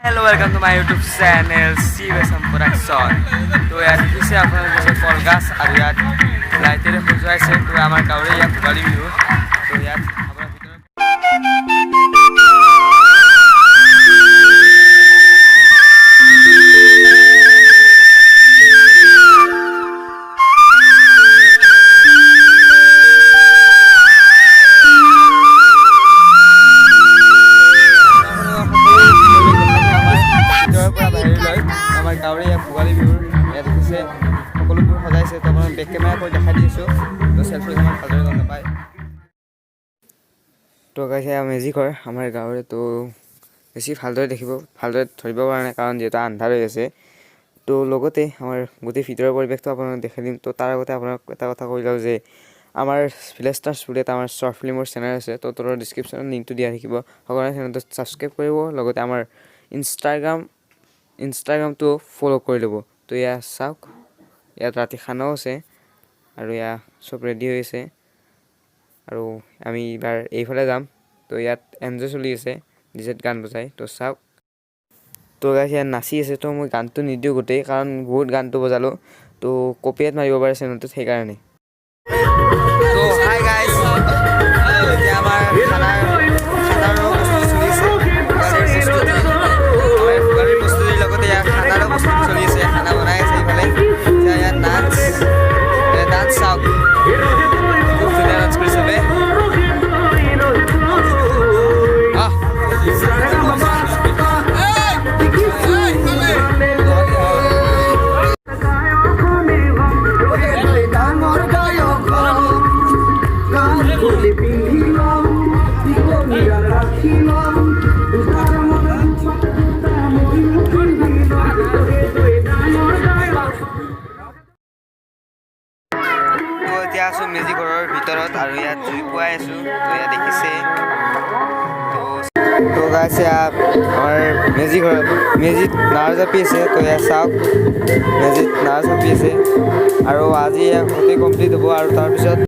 Hello, welcome to my YouTube channel CVSM Production. তো ইয়াত দেখিছে আপোনাৰ যে কলগাছ আৰু ইয়াত লাইটেৰে সজোৱাইছে তো আমাৰ গাঁৱৰে ইয়াত ভোগালী বিহু তো ইয়াত আপোনাৰ আমাৰ গাঁৱৰে ইয়াত ভোগালী বিহুৰ ইয়াত দেখিছে সকলোবোৰ সজাইছে তো আপোনাৰ বেক কেমেৰা কৰি দেখাই দিছোঁ তো চেল্ফি আমাৰ ভালদৰে গম নাপায় তো গাইছে মেজিক হয় আমাৰ গাঁৱৰে তো বেছি ভালদৰে দেখিব ভালদৰে ধৰিব পৰা নাই কাৰণ যিহেতু আন্ধাৰ হৈ আছে তো লগতে আমাৰ গোটেই ভিতৰৰ পৰিৱেশটো আপোনাক দেখাই দিম তো তাৰ আগতে আপোনাক এটা কথা কৈ লওঁ যে আমাৰ ভিলেজ ষ্টাৰ্ছ বুলি এটা আমাৰ শ্বৰ্ট ফিল্মৰ চেনেল আছে তো তাৰ ডিছক্ৰিপশ্যনত লিংকটো দিয়া থাকিব সকলোৱে চেনেলটো ছাবস্ক্ৰাইব কৰিব লগতে আমাৰ ইনষ্টাগ্ৰামটো ফ'ল' কৰি ল'ব তো এয়া চাওক ইয়াত ৰাতি খানাও আছে আৰু এয়া চব ৰেডি হৈ আছে আৰু আমি এইবাৰ এইফালে যাম তো ইয়াত এনজয় চলি আছে ডিজেত গান বজাই তো চাওক তো গাইছ ইয়াত নাচি আছে তো মই গানটো নিদিওঁ গোটেই কাৰণ বহুত গানটো বজালোঁ তো কপিৰাইট মাৰিব পাৰে চেনেলটোত সেইকাৰণে তো হাই গাইছ এতিয়া আমাৰ খানাৰ প্ৰস্তুতি চলি আছে খানা বনাই আছে এইফালে ইয়াত ডান্স চাওক খুব ধুনীয়া ডান্স কৰি চবে এতিয়া আছোঁ মেজি ঘৰৰ ভিতৰত আৰু ইয়াত জুই পুৱাই আছোঁ তো ইয়াত দেখিছে তো গাইছে আমাৰ মেজি ঘৰত মেজিত নাৰ জাপি আছে তো ইয়াত চাওক মেজিত নাৰ জাপি আছে আৰু আজি গোটেই কমপ্লিট হ'ব আৰু তাৰপিছত